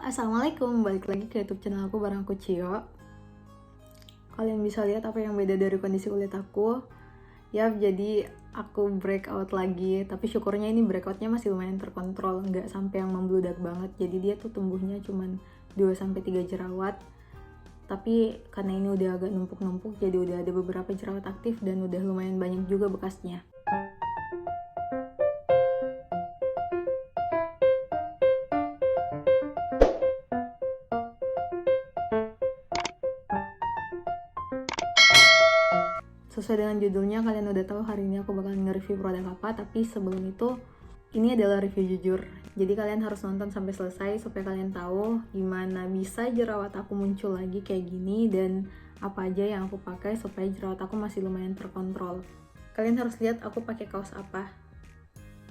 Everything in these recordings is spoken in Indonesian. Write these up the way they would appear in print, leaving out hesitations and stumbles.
Assalamualaikum, balik lagi ke YouTube channel aku bareng aku Cio. Kalian bisa lihat apa yang beda dari kondisi kulit aku. Ya, jadi aku breakout lagi, tapi syukurnya ini breakoutnya masih lumayan terkontrol, nggak sampai yang membludak banget. Jadi dia tuh tumbuhnya cuman 2-3 jerawat. Tapi karena ini udah agak numpuk-numpuk, jadi udah ada beberapa jerawat aktif dan udah lumayan banyak juga bekasnya. Sesuai dengan judulnya, kalian udah tahu hari ini aku bakalan nge-review produk apa, tapi sebelum itu, ini adalah review jujur. Jadi kalian harus nonton sampai selesai supaya kalian tahu gimana bisa jerawat aku muncul lagi kayak gini dan apa aja yang aku pakai supaya jerawat aku masih lumayan terkontrol. Kalian harus lihat aku pakai kaos apa.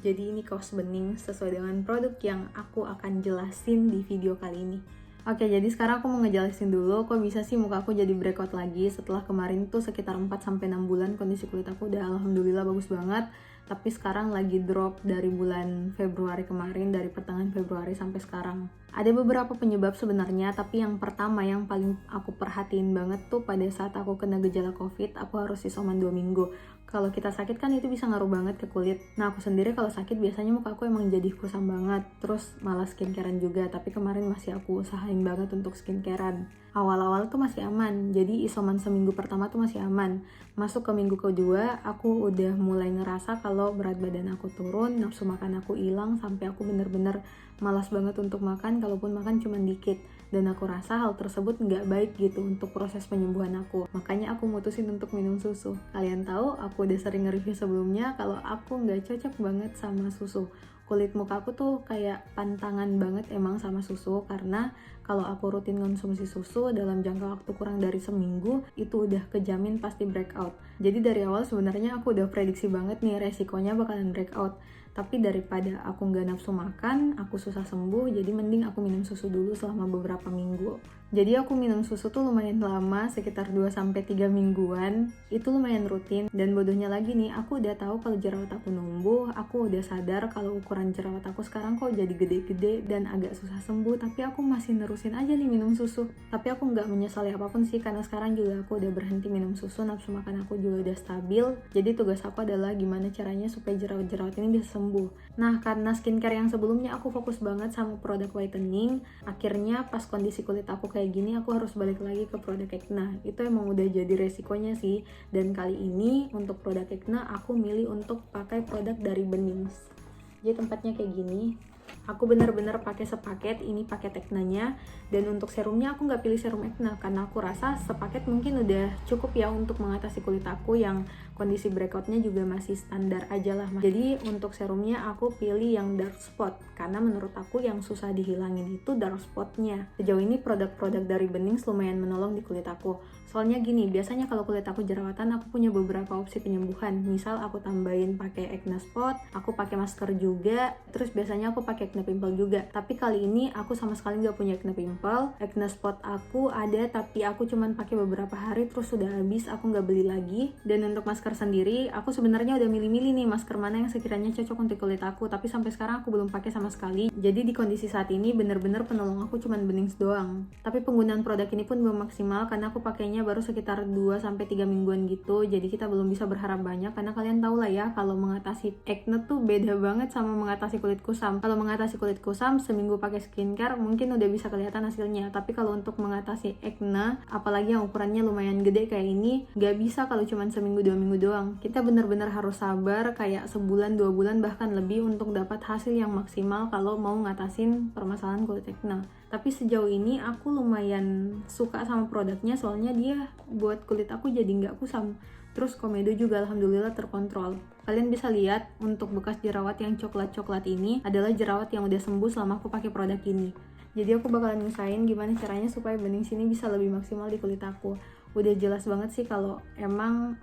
Jadi ini kaos bening sesuai dengan produk yang aku akan jelasin di video kali ini. Oke, jadi sekarang aku mau ngejelasin dulu kok bisa sih muka aku jadi breakout lagi setelah kemarin tuh sekitar 4-6 bulan kondisi kulit aku udah alhamdulillah bagus banget. Tapi sekarang lagi drop dari bulan Februari kemarin, dari pertengahan Februari sampai sekarang. Ada beberapa penyebab sebenarnya, tapi yang pertama yang paling aku perhatiin banget tuh pada saat aku kena gejala COVID, aku harus isoman 2 minggu. Kalau kita sakit kan itu bisa ngaruh banget ke kulit. Nah, aku sendiri kalau sakit biasanya muka aku emang jadi kusam banget, terus malas skincarean juga, tapi kemarin masih aku usahain banget untuk skincarean. Awal-awal tuh masih aman, jadi isoman seminggu pertama tuh masih aman. Masuk ke minggu kedua, aku udah mulai ngerasa kalau berat badan aku turun, nafsu makan aku hilang, sampai aku bener-bener malas banget untuk makan, kalaupun makan cuma dikit. Dan aku rasa hal tersebut nggak baik gitu untuk proses penyembuhan aku. Makanya aku mutusin untuk minum susu. Kalian tahu, aku udah sering nge-review sebelumnya kalau aku nggak cocok banget sama susu. Kulit muka aku tuh kayak pantangan banget emang sama susu, karena kalau aku rutin konsumsi susu dalam jangka waktu kurang dari seminggu, itu udah kejamin pasti breakout. Jadi dari awal sebenarnya aku udah prediksi banget nih resikonya bakalan breakout. Tapi daripada aku nggak nafsu makan, aku susah sembuh, jadi mending aku minum susu dulu selama beberapa minggu. Jadi aku minum susu tuh lumayan lama, sekitar 2-3 mingguan. Itu lumayan rutin, dan bodohnya lagi nih, aku udah tahu kalau jerawat aku numbuh, aku udah sadar kalau ukuran jerawat aku sekarang kok jadi gede-gede dan agak susah sembuh, tapi aku masih nerusin aja nih minum susu. Tapi aku nggak menyesali apapun sih, karena sekarang juga aku udah berhenti minum susu, nafsu makan aku juga udah stabil. Jadi tugas aku adalah gimana caranya supaya jerawat-jerawat ini bisa sembuh. Nah, karena skincare yang sebelumnya aku fokus banget sama produk whitening, akhirnya pas kondisi kulit aku kayak gini, aku harus balik lagi ke produk acne. Itu emang udah jadi resikonya sih. Dan kali ini untuk produk acne aku milih untuk pakai produk dari Benings. Jadi tempatnya kayak gini. Aku bener-bener pakai sepaket, ini paket acne-nya. Dan untuk serumnya aku nggak pilih serum acne karena aku rasa sepaket mungkin udah cukup ya untuk mengatasi kulit aku yang kondisi breakoutnya juga masih standar aja lah. Jadi untuk serumnya aku pilih yang dark spot karena menurut aku yang susah dihilangin itu dark spotnya. Sejauh ini produk-produk dari Benings lumayan menolong di kulit aku. Soalnya gini, biasanya kalau kulit aku jerawatan aku punya beberapa opsi penyembuhan. Misal aku tambahin pakai acne spot, aku pakai masker juga, terus biasanya aku pakai acne pimple juga. Tapi kali ini aku sama sekali nggak punya acne pimple. Acne spot aku ada tapi aku cuman pakai beberapa hari terus sudah habis, aku nggak beli lagi. Dan untuk masker sendiri, aku sebenarnya udah milih-milih nih masker mana yang sekiranya cocok untuk kulit aku, tapi sampai sekarang aku belum pakai sama sekali. Jadi di kondisi saat ini bener-bener penolong aku cuman Benings doang. Tapi penggunaan produk ini pun belum maksimal karena aku pakainya baru sekitar 2-3 mingguan gitu. Jadi kita belum bisa berharap banyak karena kalian tahu lah ya kalau mengatasi acne tuh beda banget sama mengatasi kulit kusam. Kalau mengatasi kulit kusam seminggu pakai skincare mungkin udah bisa kelihatan hasilnya. Tapi kalau untuk mengatasi acne, apalagi yang ukurannya lumayan gede kayak ini, nggak bisa kalau cuma seminggu 2 minggu doang. Kita bener-bener harus sabar kayak sebulan 2 bulan bahkan lebih untuk dapat hasil yang maksimal kalau mau ngatasin permasalahan kulit acne. Tapi sejauh ini aku lumayan suka sama produknya soalnya dia buat kulit aku jadi nggak kusam. Terus komedo juga alhamdulillah terkontrol. Kalian bisa lihat untuk bekas jerawat yang coklat-coklat ini adalah jerawat yang udah sembuh selama aku pakai produk ini. Jadi aku bakalan ngesain gimana caranya supaya Benings ini bisa lebih maksimal di kulit aku. Udah jelas banget sih kalau emang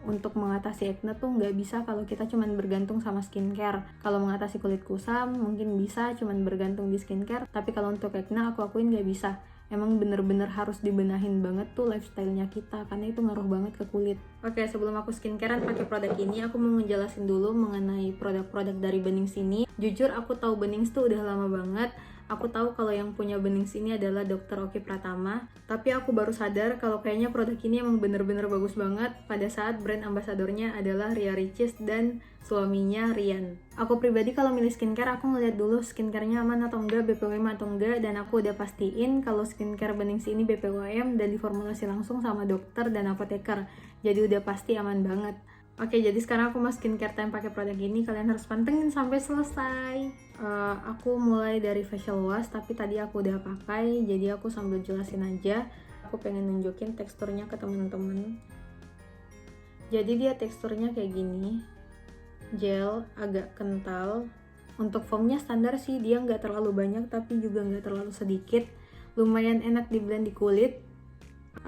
untuk mengatasi acne tuh nggak bisa kalau kita cuman bergantung sama skincare. Kalau mengatasi kulit kusam mungkin bisa cuman bergantung di skincare, tapi kalau untuk acne aku akuin nggak bisa. Emang bener-bener harus dibenahin banget tuh lifestyle-nya kita karena itu ngaruh banget ke kulit. Oke, sebelum aku skincarean pakai produk ini, aku mau ngejelasin dulu mengenai produk-produk dari Benings ini. Jujur aku tahu Benings tuh udah lama banget. Aku tahu kalau yang punya Benings ini adalah Dr. Oki Pratama, tapi aku baru sadar kalau kayaknya produk ini emang bener-bener bagus banget pada saat brand ambasadornya adalah Ria Ricis dan suaminya Rian. Aku pribadi kalau milih skincare, aku ngeliat dulu skincare-nya aman atau enggak, BPOM atau enggak, dan aku udah pastiin kalau skincare Benings ini BPOM dan diformulasi langsung sama dokter dan apoteker. Jadi udah pasti aman banget. Oke, jadi sekarang aku mau skincare time pakai produk ini. Kalian harus pantengin sampai selesai. Aku mulai dari facial wash, tapi tadi aku udah pakai, jadi aku sambil jelasin aja. Aku pengen nunjukin teksturnya ke teman-teman. Jadi dia teksturnya kayak gini, gel, agak kental. Untuk foamnya standar sih, dia nggak terlalu banyak, tapi juga nggak terlalu sedikit. Lumayan enak di blend di kulit.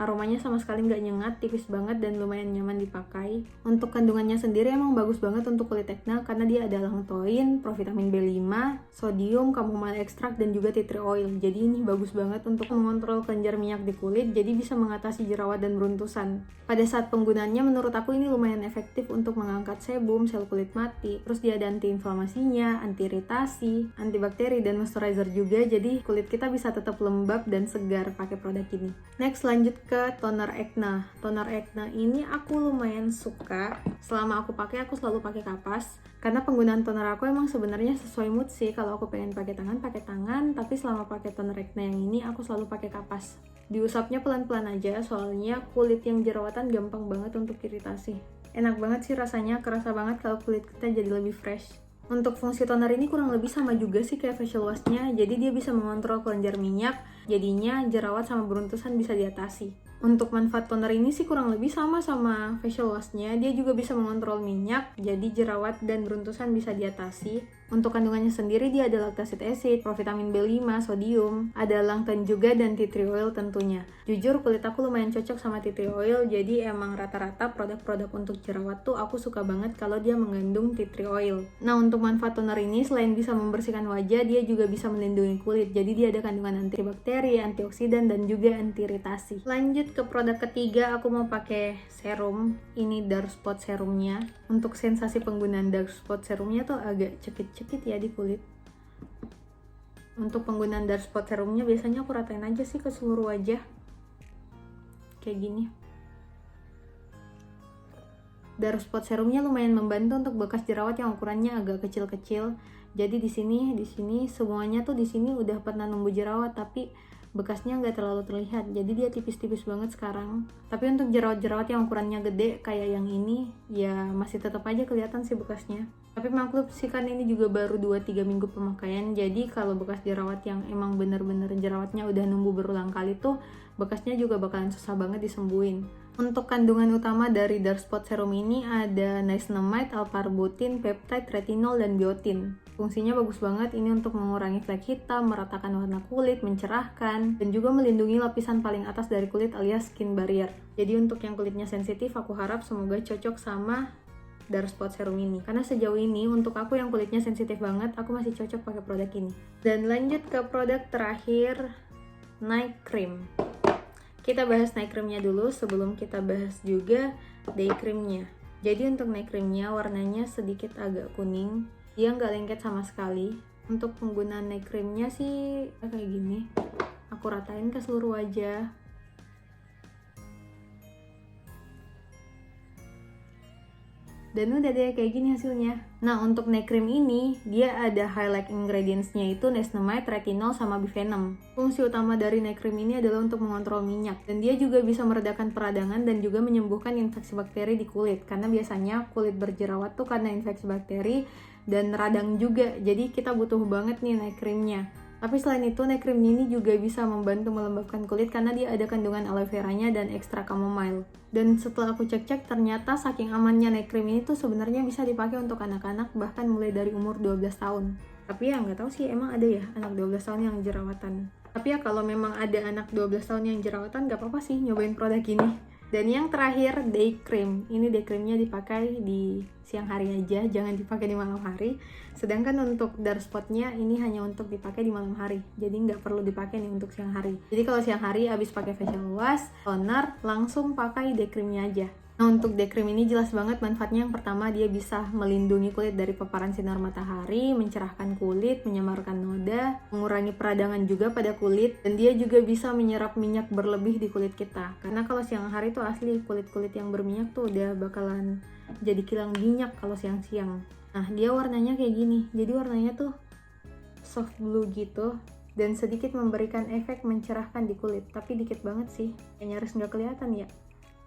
Aromanya sama sekali nggak nyengat, tipis banget dan lumayan nyaman dipakai. Untuk kandungannya sendiri emang bagus banget untuk kulit acne karena dia ada langtoin, provitamin B5, sodium, chamomile extract, dan juga tea tree oil. Jadi ini bagus banget untuk mengontrol kelenjar minyak di kulit, jadi bisa mengatasi jerawat dan beruntusan. Pada saat penggunaannya menurut aku ini lumayan efektif untuk mengangkat sebum, sel kulit mati. Terus dia ada anti-inflamasinya, anti-iritasi, antibakteri, dan moisturizer juga. Jadi kulit kita bisa tetap lembab dan segar pakai produk ini. Next, lanjut ke toner acne. Toner acne ini aku lumayan suka. Selama aku pakai, aku selalu pakai kapas. Karena penggunaan toner aku emang sebenarnya sesuai mood sih. Kalau aku pengen pakai tangan. Tapi selama pakai toner acne yang ini, aku selalu pakai kapas. Diusapnya pelan-pelan aja, soalnya kulit yang jerawatan gampang banget untuk iritasi. Enak banget sih rasanya, kerasa banget kalau kulit kita jadi lebih fresh. Untuk fungsi toner ini kurang lebih sama juga sih kayak facial wash-nya, jadi dia bisa mengontrol kelenjar minyak, jadinya jerawat sama beruntusan bisa diatasi. Untuk manfaat toner ini sih kurang lebih sama facial wash-nya, dia juga bisa mengontrol minyak, jadi jerawat dan beruntusan bisa diatasi. Untuk kandungannya sendiri dia ada lactic acid, provitamin B5, sodium, ada langtan juga, dan tea tree oil tentunya. Jujur kulit aku lumayan cocok sama tea tree oil, jadi emang rata-rata produk-produk untuk jerawat tuh aku suka banget kalau dia mengandung tea tree oil. Nah, untuk manfaat toner ini selain bisa membersihkan wajah, dia juga bisa melindungi kulit. Jadi dia ada kandungan antibakteri, antioksidan, dan juga anti-iritasi. Lanjut ke produk ketiga, aku mau pakai serum. Ini dark spot serumnya. Untuk sensasi penggunaan dark spot serumnya tuh agak cekit-cekit ya di kulit. Untuk penggunaan dark spot serumnya biasanya aku ratain aja sih ke seluruh wajah. Kayak gini. Dark spot serumnya lumayan membantu untuk bekas jerawat yang ukurannya agak kecil-kecil. Jadi di sini semuanya tuh di sini udah pernah numbuh jerawat, tapi bekasnya nggak terlalu terlihat. Jadi dia tipis-tipis banget sekarang. Tapi untuk jerawat-jerawat yang ukurannya gede kayak yang ini, ya masih tetap aja kelihatan sih bekasnya. Tapi maklum sih kan ini juga baru 2-3 minggu pemakaian. Jadi kalau bekas jerawat yang emang bener-bener jerawatnya udah numbuh berulang kali tuh, bekasnya juga bakalan susah banget disembuhin. Untuk kandungan utama dari dark spot serum ini ada niacinamide, L-carbotin, peptide, retinol, dan biotin. Fungsinya bagus banget ini untuk mengurangi flek hitam, meratakan warna kulit, mencerahkan, dan juga melindungi lapisan paling atas dari kulit alias skin barrier. Jadi untuk yang kulitnya sensitif, aku harap semoga cocok sama dark spot serum ini. Karena sejauh ini untuk aku yang kulitnya sensitif banget, aku masih cocok pakai produk ini. Dan lanjut ke produk terakhir, night cream. Kita bahas night creamnya dulu sebelum kita bahas juga day creamnya. Jadi untuk night creamnya warnanya sedikit agak kuning, dia nggak lengket sama sekali. Untuk penggunaan night creamnya sih kayak gini, aku ratain ke seluruh wajah. Dan udah deh kayak gini hasilnya. Nah, untuk night cream ini, dia ada highlight ingredients-nya itu niacinamide, retinol, sama bifenum. Fungsi utama dari night cream ini adalah untuk mengontrol minyak. Dan dia juga bisa meredakan peradangan dan juga menyembuhkan infeksi bakteri di kulit. Karena biasanya kulit berjerawat tuh karena infeksi bakteri dan radang juga. Jadi kita butuh banget nih night creamnya. Tapi selain itu, night cream ini juga bisa membantu melembabkan kulit karena dia ada kandungan aloe veranya dan ekstra chamomile. Dan setelah aku cek-cek, ternyata saking amannya night cream ini tuh sebenarnya bisa dipakai untuk anak-anak bahkan mulai dari umur 12 tahun. Tapi ya nggak tahu sih emang ada ya anak 12 tahun yang jerawatan. Tapi ya kalau memang ada anak 12 tahun yang jerawatan nggak apa-apa sih nyobain produk ini. Dan yang terakhir, day cream. Ini day creamnya dipakai di siang hari aja, jangan dipakai di malam hari. Sedangkan untuk dark spotnya ini hanya untuk dipakai di malam hari, jadi nggak perlu dipakai nih untuk siang hari. Jadi kalau siang hari abis pakai facial wash, toner, langsung pakai day creamnya aja. Nah, untuk day cream ini jelas banget manfaatnya. Yang pertama, dia bisa melindungi kulit dari paparan sinar matahari, mencerahkan kulit, menyamarkan noda, mengurangi peradangan juga pada kulit, dan dia juga bisa menyerap minyak berlebih di kulit kita. Karena kalau siang hari tuh asli kulit-kulit yang berminyak tuh udah bakalan jadi kilang minyak kalau siang-siang. Nah, dia warnanya kayak gini. Jadi warnanya tuh soft blue gitu, dan sedikit memberikan efek mencerahkan di kulit, tapi dikit banget sih, kayak nyaris nggak kelihatan ya.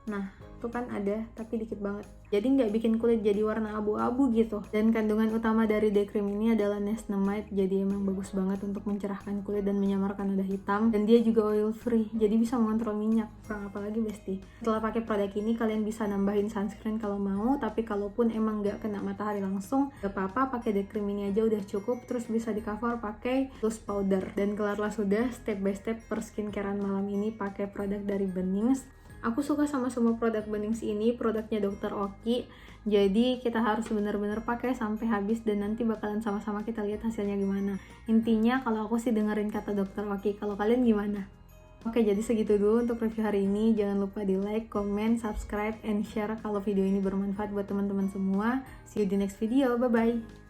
Nah, itu kan ada, tapi dikit banget. Jadi nggak bikin kulit jadi warna abu-abu gitu. Dan kandungan utama dari day cream ini adalah niacinamide, jadi emang bagus banget untuk mencerahkan kulit dan menyamarkan noda hitam. Dan dia juga oil free, jadi bisa mengontrol minyak. Kurang apa lagi besti. Setelah pakai produk ini, kalian bisa nambahin sunscreen kalau mau, tapi kalaupun emang nggak kena matahari langsung, gak apa-apa, pakai day cream ini aja udah cukup. Terus bisa di cover pakai loose powder. Dan kelarlah sudah step by step per skincarean malam ini pakai produk dari Benings. Aku suka sama semua produk Benings ini, produknya Dr. Oki. Jadi kita harus benar-benar pakai sampai habis dan nanti bakalan sama-sama kita lihat hasilnya gimana. Intinya kalau aku sih dengerin kata Dr. Oki. Kalau kalian gimana? Oke, jadi segitu dulu untuk review hari ini. Jangan lupa di like, comment, subscribe, and share kalau video ini bermanfaat buat teman-teman semua. See you di next video. Bye-bye.